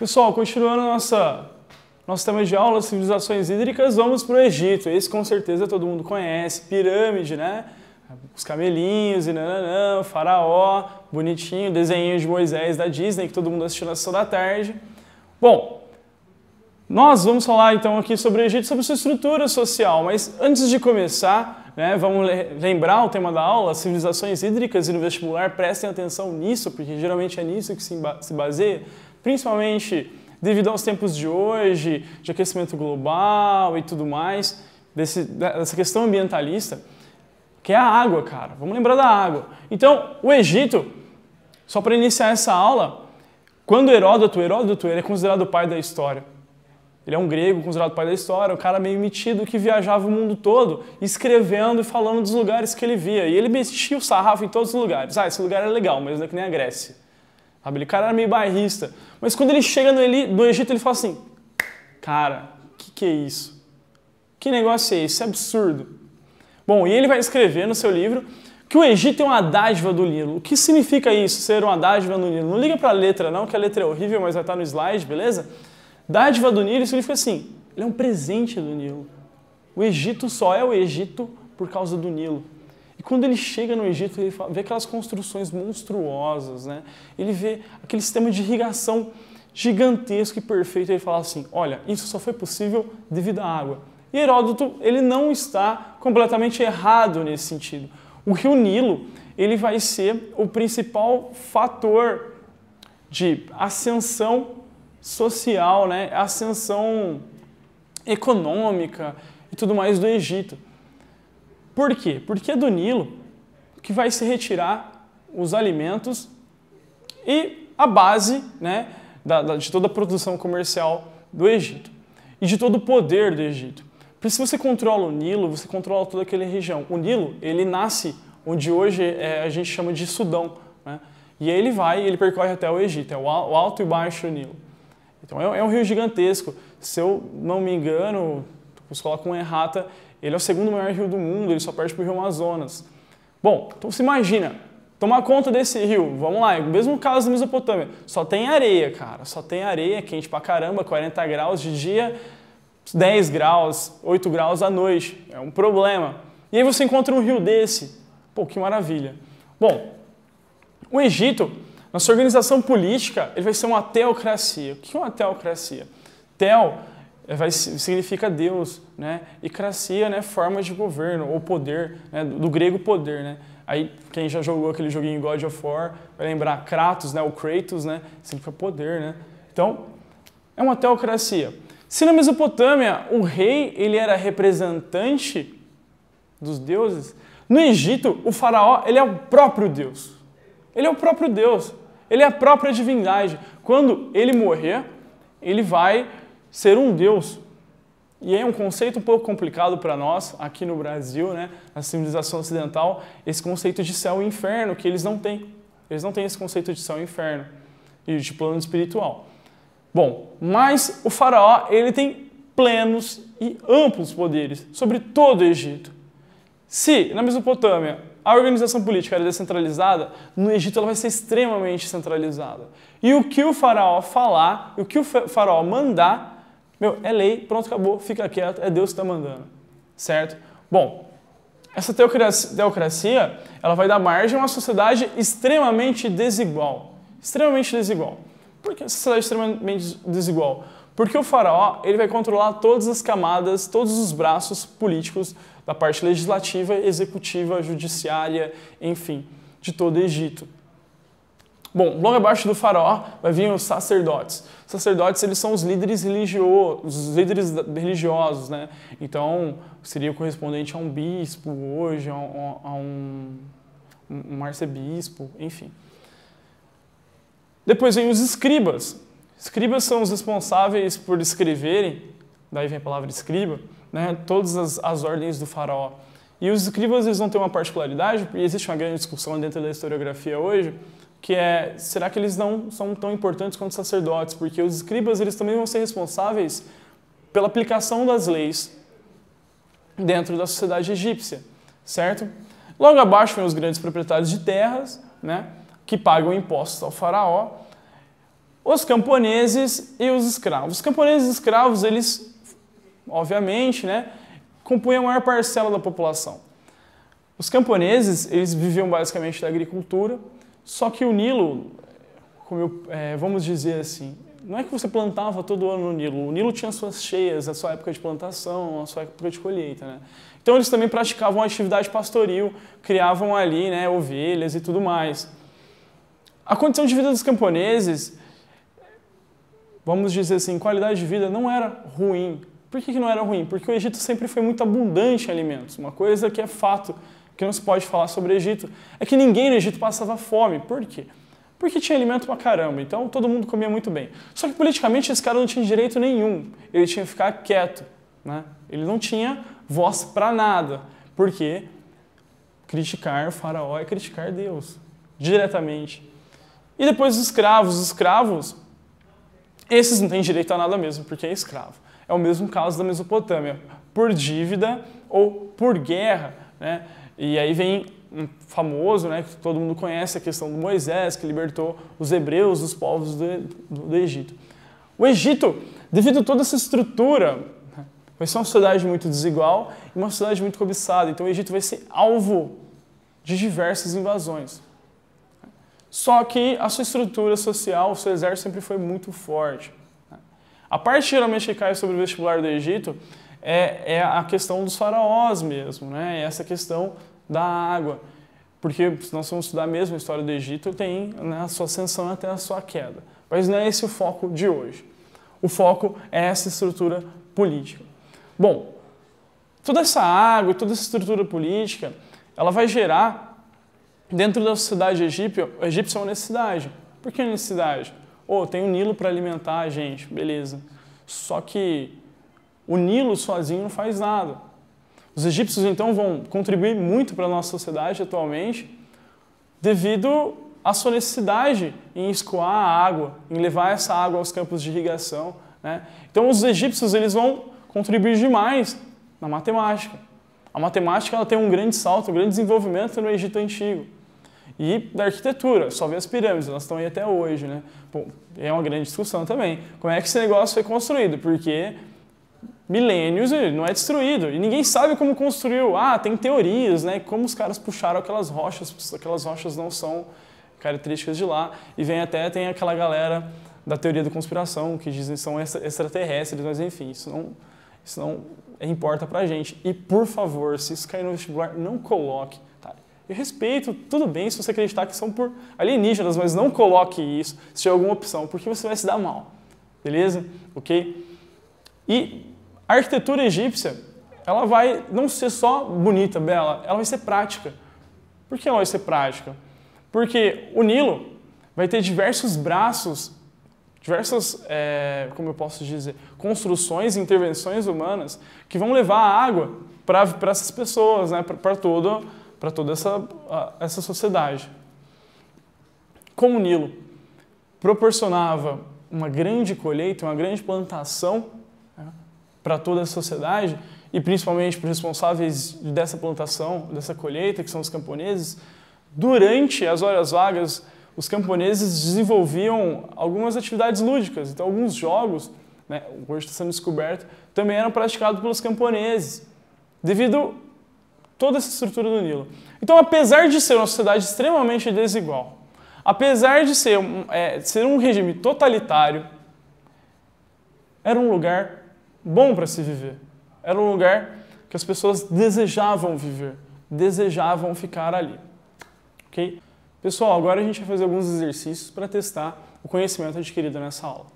Pessoal, continuando nosso tema de aula, civilizações hídricas, vamos para o Egito. Esse com certeza todo mundo conhece, pirâmide, né? Os camelinhos e nananã, o faraó, bonitinho, desenho de Moisés da Disney, que todo mundo assistiu na sessão da tarde. Bom, nós vamos falar então aqui sobre o Egito, sobre sua estrutura social, mas antes de começar, né, vamos lembrar o tema da aula, civilizações hídricas, e no vestibular prestem atenção nisso, porque geralmente é nisso que se baseia, principalmente devido aos tempos de hoje, de aquecimento global e tudo mais, dessa questão ambientalista, que é a água, cara. Vamos lembrar da água. Então, o Egito, só para iniciar essa aula, quando Heródoto ele é considerado o pai da história. Ele é um grego considerado pai da história, um cara meio metido que viajava o mundo todo, escrevendo e falando dos lugares que ele via. E ele metia o sarrafo em todos os lugares. Ah, esse lugar é legal, mas não é que nem a Grécia. Sabe? O cara era meio bairrista. Mas quando ele chega no Egito, ele fala assim, cara, que é isso? Que negócio é esse? Isso é absurdo. Bom, e ele vai escrever no seu livro que o Egito é uma dádiva do Nilo. O que significa isso, ser uma dádiva do Nilo? Não liga para a letra não, que a letra é horrível, mas vai estar no slide, beleza? Dádiva do Nilo significa assim, ele é um presente do Nilo. O Egito só é o Egito por causa do Nilo. E quando ele chega no Egito, ele vê aquelas construções monstruosas, né? Ele vê aquele sistema de irrigação gigantesco e perfeito, e ele fala assim, olha, isso só foi possível devido à água. E Heródoto, ele não está completamente errado nesse sentido. O rio Nilo, ele vai ser o principal fator de ascensão social, né? Ascensão econômica e tudo mais do Egito. Por quê? Porque é do Nilo que vai se retirar os alimentos e a base, né, de toda a produção comercial do Egito e de todo o poder do Egito. Porque se você controla o Nilo, você controla toda aquela região. O Nilo, ele nasce onde hoje a gente chama de Sudão, né? E aí ele percorre até o Egito, é o alto e o baixo Nilo. Então é um rio gigantesco. Se eu não me engano, você coloca uma errata, ele é o segundo maior rio do mundo, ele só perde para o rio Amazonas. Bom, então você imagina, tomar conta desse rio, vamos lá, mesmo caso da Mesopotâmia, só tem areia, cara, só tem areia, quente pra caramba, 40 graus de dia, 10 graus, 8 graus à noite, é um problema. E aí você encontra um rio desse, pô, que maravilha. Bom, o Egito, na sua organização política, ele vai ser uma teocracia. O que é uma teocracia? Teo significa Deus, né? E cracia, né, forma de governo, ou poder, né? Do grego poder, né? Aí, quem já jogou aquele joguinho God of War, vai lembrar Kratos, né? O Kratos, né? Significa poder, né? Então, é uma teocracia. Se na Mesopotâmia o rei ele era representante dos deuses, no Egito o faraó ele é o próprio Deus. Ele é o próprio Deus. Ele é a própria divindade. Quando ele morrer, ele vai ser um Deus. E é um conceito um pouco complicado para nós, aqui no Brasil, né, na civilização ocidental, esse conceito de céu e inferno, que eles não têm. Eles não têm esse conceito de céu e inferno e de plano espiritual. Bom, mas o faraó ele tem plenos e amplos poderes sobre todo o Egito. Se na Mesopotâmia a organização política era descentralizada, no Egito ela vai ser extremamente centralizada. E o que o faraó falar, o que o faraó mandar, meu, é lei, pronto, acabou, fica quieto, é Deus que está mandando, certo? Bom, essa teocracia, ela vai dar margem a uma sociedade extremamente desigual. Extremamente desigual. Por que essa sociedade extremamente desigual? Porque o faraó ele vai controlar todas as camadas, todos os braços políticos da parte legislativa, executiva, judiciária, enfim, de todo o Egito. Bom, logo abaixo do faraó vai vir os sacerdotes. Os sacerdotes eles são os líderes religiosos, né? Então, seria o correspondente a um bispo hoje, a um arcebispo, enfim. Depois vem os escribas. Escribas são os responsáveis por escreverem, daí vem a palavra escriba, né, todas as ordens do faraó. E os escribas eles vão ter uma particularidade, e existe uma grande discussão dentro da historiografia hoje, que é, será que eles não são tão importantes quanto os sacerdotes? Porque os escribas eles também vão ser responsáveis pela aplicação das leis dentro da sociedade egípcia, certo? Logo abaixo vem os grandes proprietários de terras, né, que pagam impostos ao faraó. Os camponeses e os escravos. Os camponeses e escravos, eles, obviamente, né, compunham a maior parcela da população. Os camponeses, eles viviam basicamente da agricultura, só que o Nilo, vamos dizer assim, não é que você plantava todo ano no Nilo. O Nilo tinha suas cheias, a sua época de plantação, a sua época de colheita, né? Então eles também praticavam a atividade pastoril, criavam ali, né, ovelhas e tudo mais. A condição de vida dos camponeses, vamos dizer assim, qualidade de vida não era ruim. Por que não era ruim? Porque o Egito sempre foi muito abundante em alimentos. Uma coisa que é fato, que não se pode falar sobre o Egito, é que ninguém no Egito passava fome. Por quê? Porque tinha alimento pra caramba, então todo mundo comia muito bem. Só que politicamente esse cara não tinha direito nenhum, ele tinha que ficar quieto, né? Ele não tinha voz pra nada, porque criticar o faraó é criticar Deus, diretamente. E depois os escravos, esses não têm direito a nada mesmo, porque é escravo. É o mesmo caso da Mesopotâmia, por dívida ou por guerra, né? E aí vem um famoso, né, que todo mundo conhece, a questão do Moisés, que libertou os hebreus dos povos do Egito. O Egito, devido a toda essa estrutura, vai ser uma sociedade muito desigual e uma sociedade muito cobiçada. Então o Egito vai ser alvo de diversas invasões. Só que a sua estrutura social, o seu exército sempre foi muito forte. A parte geralmente que cai sobre o vestibular do Egito é a questão dos faraós mesmo, né? É essa questão da água. Porque se nós vamos estudar mesmo a história do Egito, tem, né, a sua ascensão até a sua queda. Mas não é esse o foco de hoje. O foco é essa estrutura política. Bom, toda essa água e toda essa estrutura política, ela vai gerar, dentro da sociedade egípcia, uma necessidade. Por que necessidade? Tem o Nilo para alimentar a gente, beleza. Só que o Nilo sozinho não faz nada. Os egípcios, então, vão contribuir muito para a nossa sociedade atualmente devido à sua necessidade em escoar a água, em levar essa água aos campos de irrigação, né? Então, os egípcios eles vão contribuir demais na matemática. A matemática ela tem um grande salto, um grande desenvolvimento no Egito Antigo. E da arquitetura, só vê as pirâmides, elas estão aí até hoje, né? Bom, é uma grande discussão também. Como é que esse negócio foi construído? Porque milênios ele não é destruído. E ninguém sabe como construiu. Tem teorias, né? Como os caras puxaram aquelas rochas não são características de lá. E tem aquela galera da teoria da conspiração que dizem que são extraterrestres, mas enfim, isso não importa pra gente. E por favor, se isso cair no vestibular, não coloque. Tá? Eu respeito, tudo bem se você acreditar que são por alienígenas, mas não coloque isso se tiver alguma opção, porque você vai se dar mal. Beleza? Ok? E a arquitetura egípcia, ela vai não ser só bonita, bela, ela vai ser prática. Por que ela vai ser prática? Porque o Nilo vai ter diversos braços, diversas, como eu posso dizer, construções, intervenções humanas que vão levar a água para essas pessoas, né, para toda essa sociedade. Como o Nilo proporcionava uma grande colheita, uma grande plantação, né, para toda a sociedade, e principalmente para os responsáveis dessa plantação, dessa colheita, que são os camponeses, durante as horas vagas, os camponeses desenvolviam algumas atividades lúdicas. Então, alguns jogos, né, hoje está sendo descoberto, também eram praticados pelos camponeses, devido a toda essa estrutura do Nilo. Então, apesar de ser uma sociedade extremamente desigual, apesar de ser um regime totalitário, era um lugar bom para se viver. Era um lugar que as pessoas desejavam viver, desejavam ficar ali. Ok? Pessoal, agora a gente vai fazer alguns exercícios para testar o conhecimento adquirido nessa aula.